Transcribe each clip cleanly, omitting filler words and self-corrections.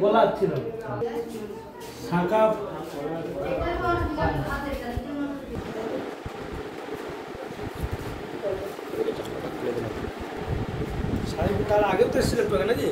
বলা ছিল শাঁখা তার আগেও তো এসেছিল একটু আগে নাকি?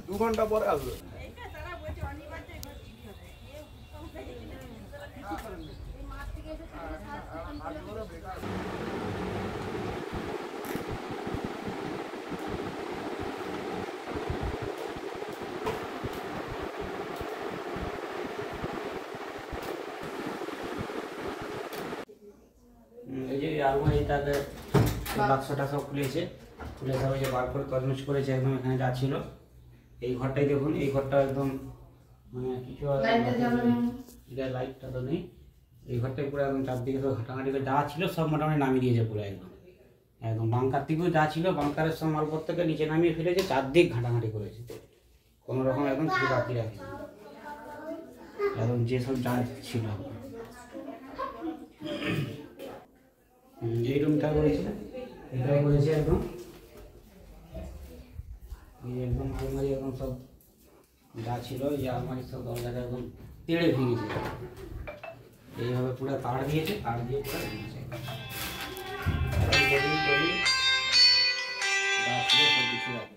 দু ঘন্টা পরে আসবে। এই যে আলমারিটাকে বাক্সটা সব খুলেছে, খুলে সব যে বার করে তজমজ করেছে একদম। এখানে যা ছিল এই ঘরটাই দেখুন, এই ঘরটা একদম মানে কিছু লাইটটা তো নেই। এই ঘরটাই পুরো একদম চারদিকে সব ঘাটাঘাটি করে যা ছিল সব মোটামুটি নামিয়ে দিয়েছে পুরো একদম। একদম বাংকার থেকেও যা ছিল বাংকারের সব মালপত্রকে নিচে নামিয়ে ফেলেছে, চারদিক ঘাটাঘাটি করেছে, কোনো রকম একদম কিছু বাকি রাখেনি, একদম যেসব যা ছিল। এই রুমটা করেছে, এটাই করেছে একদম। একদম আলমারি একদম সব যা ছিল, এই আলমারি সব দরজাটা একদম তেড়ে ভেঙেছে, এইভাবে পুরো তার দিয়েছে, তার দিয়ে পুরো ভেঙেছে যা ছিল সব কিছু রাখেনি।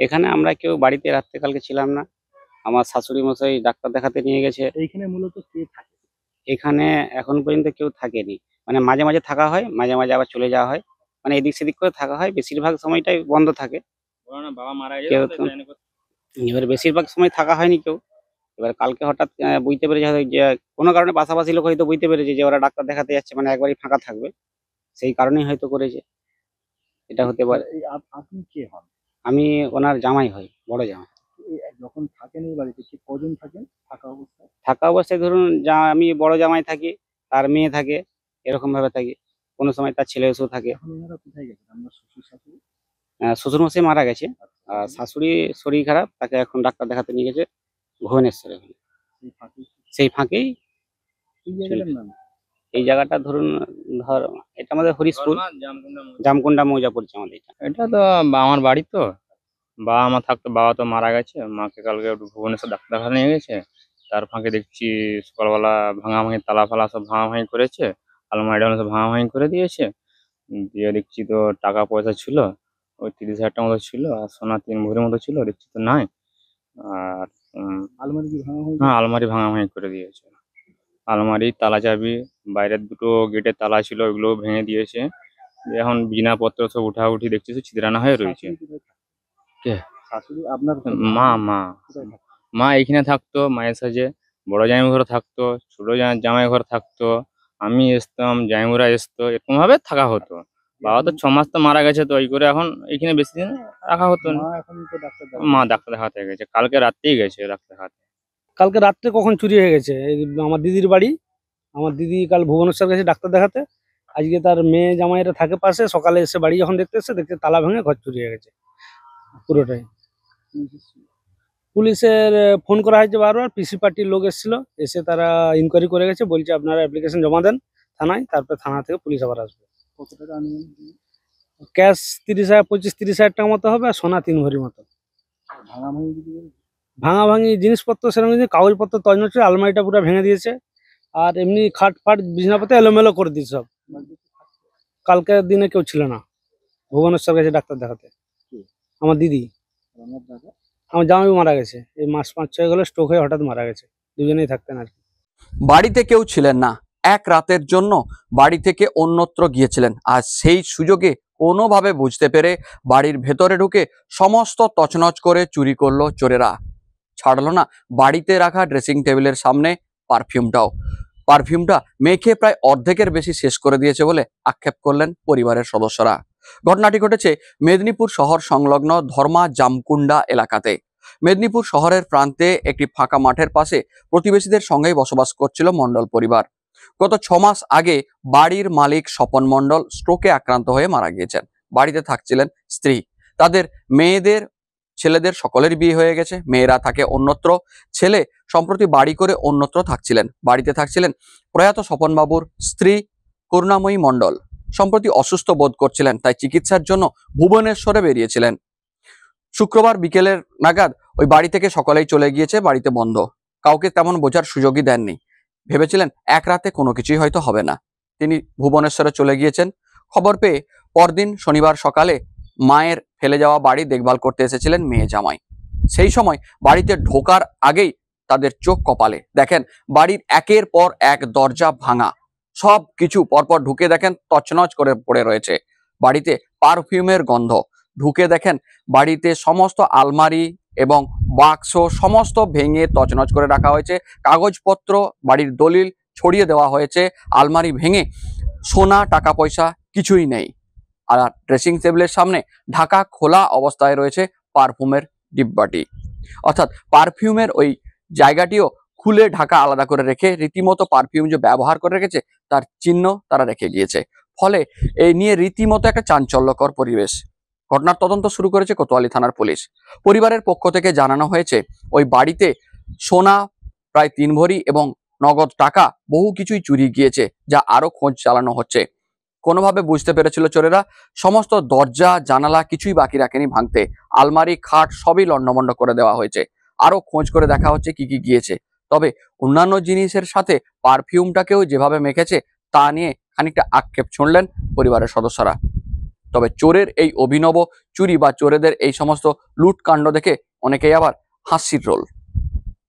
এখানে আমরা কেউ বাড়িতে রাত্রে কালকে ছিলাম না। আমার শাশুড়ি মশাই ডাক্তার দেখাতে নিয়ে গেছে। এইখানে মূলত কে থাকে? এখানে এখন পর্যন্ত কেউ থাকেনি, মানে মাঝে মাঝে থাকা হয়, মাঝে মাঝে আবার চলে যাওয়া হয়, মানে এদিক সেদিক করে থাকা হয়, বেশিরভাগ সময়টাই বন্ধ থাকে। বাবা মারা কেউ এবার বেশিরভাগ সময় থাকা হয়নি কেউ। এবার কালকে হঠাৎ বুঝতে পেরেছে হয়তো যে কোনো কারণে পাশাপাশি লোক হয়তো বুঝতে পেরেছে যে ওরা ডাক্তার দেখাতে যাচ্ছে, মানে একবারই ফাঁকা থাকবে, সেই কারণেই হয়তো করেছে, এটা হতে পারে। আপনি কে হন? আমি ওনার জামাই হই, বড় জামাই। যখন থাকেন এই বাড়িতে ঠিক কজন থাকেন থাকা অবস্থায়? থাকা অবস্থায় ধরুন আমি বড় জামাই থাকি, তার মেয়ে থাকে, এরকম ভাবে থাকি। কোনো সময় তার ছেলে এসেও থাকে। এখন এনারা কোথায় গেছেন? আমরা শ্বশুর শাশুড়ি? শ্বশুর মশাই মারা গেছে, আর শাশুড়ি শরীর খারাপ, তাকে এখন ডাক্তার দেখাতে নিয়ে গেছে ভুবনেশ্বরে। সেই ফাঁকেই এই জায়গাটার নাম? এই জায়গাটা ধরুন এটা আমাদের হরিশপুর, জামকুন্ডা মৌজা পড়ছে আমাদের এটা। এটা তো আমার বাড়ি তো, বাবা মা থাকতো, বাবা তো মারা গেছে, মাকে কালকে একটু ভুবনেশ্বর ডাক্তার দেখাতে নিয়ে গেছে। তার ফাঁকে দেখছি সকালবেলা ভাঙাভাঙি তালা ফালা সব ভাঙাভাঙি করেছে, আলমারিটা সব ভাঙাভাঙি করে দিয়েছে। দিয়ে দেখছি তো টাকা পয়সা ছিল ওই 30,000 টাকা মতো ছিল, আর সোনা 3 ভরির মতো ছিল, দেখছি তো নাই। আর আলমারি কি ভাঙা হয়েছে? হ্যাঁ, আলমারি ভাঙাভাঙি করে দিয়েছে। আলমারি তালা চাবি, বাইরের দুটো গেটের তালা ছিল ওইগুলো ভেঙে দিয়েছে। এখন বিছানাপত্র সব উঠাউঠি দেখছি সব ছিদ্রানো হয়ে রয়েছে। কে? শাশুড়ি আপনার? মা মা মা এইখানে থাকতো, মায়ের সাথে বড় জামাই ঘরে থাকতো, ছোট জামাই ঘরে থাকতো, আমি আসতাম, জামাইরা আসতো, এরকম ভাবে থাকা হতো। বাবা তো 6 মাস তো মারা গেছে, তো ওই করে এখন এখানে বেশি দিন রাখা হতো না। মা ডাক্তার দেখাতে গেছে, কালকে রাত্রেই গেছে ডাক্তার দেখাতে। কালকে রাত্রে কখন চুরি হয়ে গেছে? আমার দিদির বাড়ি, আমার দিদি কাল ভুবনেশ্বর গেছে ডাক্তার দেখাতে, আজকে তার মেয়ে জামাইরা থাকে পাশে, সকালে এসে বাড়ি যখন দেখতে এসে দেখতে তালা ভেঙে ঘর চুরি হয়ে গেছে পুরোটাই। পুলিশের ফোন করা হয়েছে বারবার, পিসি পার্টির লোক এসেছিল, এসে তারা ইনকোয়ারি করে গেছে, বলছে আপনারা অ্যাপ্লিকেশন জমা দেন থানায়, তারপরে থানা থেকে পুলিশ আবার আসবে। কত টাকা আনুমানিক? ক্যাশ 30,000 টাকা মতো হবে, আর সোনা 3 ভরি মতো। ভাঙাভাঙি যদি বলেন? ভাঙাভাঙি জিনিসপত্র সেরকম কিছু, কাগজপত্র তছনছ ছিল, আলমারিটা পুরো ভেঙে দিয়েছে, আর এমনি খাট ফাট বিছনাপত্র এলোমেলো করে দিয়েছে সব। কালকের দিনে কেউ ছিল না, ভুবনেশ্বর গেছে ডাক্তার দেখাতে। কে? আমার দিদি। আর আমার দাদা? আমার জামাই মারা গেছে, এই মাস 5-6 গেলে স্ট্রোক হয়ে হঠাৎ মারা গেছে। দুজনেই থাকতেন আর কি। বাড়িতে কেউ ছিলেন না, এক রাতের জন্য বাড়ি থেকে অন্যত্র গিয়েছিলেন, আর সেই সুযোগে কোনোভাবে বুঝতে পেরে বাড়ির ভেতরে ঢুকে সমস্ত তছনছ করে চুরি করলো চোরেরা। ছাড়লো না বাড়িতে রাখা ড্রেসিং টেবিলের সামনে পারফিউমটা মেখে প্রায় অর্ধেকের বেশি শেষ করে দিয়েছে বলে আক্ষেপ করলেন পরিবারের সদস্যরা। ঘটনাটি ঘটেছে মেদিনীপুর শহর সংলগ্ন ধর্মা জামকুন্ডা এলাকাতে। মেদিনীপুর শহরের প্রান্তে একটি ফাঁকা মাঠের পাশে প্রতিবেশীদের সঙ্গেই বসবাস করছিল মণ্ডল পরিবার। গত 6 মাস আগে বাড়ির মালিক স্বপন মণ্ডল স্ট্রোকে আক্রান্ত হয়ে মারা গিয়েছেন। বাড়িতে থাকছিলেন স্ত্রী, তাদের মেয়েদের ছেলেদের সকলের বিয়ে হয়ে গেছে, মেয়েরা থাকে অন্যত্র। ছেলে সম্প্রতি বাড়ি করে অন্যত্র থাকছিলেন। বাড়িতে থাকছিলেন প্রয়াত স্বপনবাবুর স্ত্রী করুণাময়ী মণ্ডল। সম্প্রতি অসুস্থ বোধ করছিলেন, তাই চিকিৎসার জন্য ভুবনেশ্বরে বেরিয়েছিলেন। শুক্রবার বিকেলের নাগাদ ওই বাড়ি থেকে সকলেই চলে গিয়েছে, বাড়িতে বন্ধ, কাউকে তেমন বোঝার সুযোগই দেননি। ভেবেছিলেন এক রাতে কোনো কিছুই হয়তো হবে না, তিনি ভুবনেশ্বরে চলে গিয়েছেন। খবর পেয়ে পরদিন শনিবার সকালে মায়ের ফেলে যাওয়া বাড়ি দেখভাল করতে এসেছিলেন মেয়ে জামাই। সেই সময় বাড়িতে ঢোকার আগেই তাদের চোখ কপালে, দেখেন বাড়ির একের পর এক দরজা ভাঙা, সব কিছু পরপর ঢুকে দেখেন তছনছ করে পড়ে রয়েছে। বাড়িতে পারফিউমের গন্ধ। ঢুকে দেখেন বাড়িতে সমস্ত আলমারি এবং বাক্স সমস্ত ভেঙে তছনছ করে রাখা হয়েছে, কাগজপত্র বাড়ির দলিল ছড়িয়ে দেওয়া হয়েছে, আলমারি ভেঙে সোনা টাকা পয়সা কিছুই নেই। আর ড্রেসিং টেবিলের সামনে ঢাকা খোলা অবস্থায় রয়েছে পারফিউমের ডিব্বাটি, অর্থাৎ পারফিউমের ওই জায়গাটিও খুলে ঢাকা আলাদা করে রেখে রীতিমতো পারফিউম যে ব্যবহার করে রেখেছে তার চিহ্ন তারা রেখে গিয়েছে। ফলে এই নিয়ে রীতিমতো একটা চাঞ্চল্যকর পরিবেশ। ঘটনার তদন্ত শুরু করেছে কোতোয়ালি থানার পুলিশ। পরিবারের পক্ষ থেকে জানানো হয়েছে ওই বাড়িতে সোনা প্রায় 3 ভরি এবং নগদ টাকা বহু কিছুই চুরি গিয়েছে, যা আরো খোঁজ চালানো হচ্ছে। কোনোভাবে বুঝতে পেরেছিল চোরেরা, সমস্ত দরজা জানালা কিছুই বাকি রাখেনি ভাঙতে, আলমারি খাট সবই লণ্ডভণ্ড করে দেওয়া হয়েছে। আরো খোঁজ করে দেখা হচ্ছে কি কি গিয়েছে। তবে অন্যান্য জিনিসের সাথে পারফিউমটাকেও যেভাবে মেখেছে তা নিয়ে খানিকটা আক্ষেপ ছুঁড়লেন পরিবারের সদস্যরা। তবে চোরের এই অভিনব চুরি বা চোরেদের এই সমস্ত লুটকাণ্ড দেখে অনেকেই আবার হাসির রোল।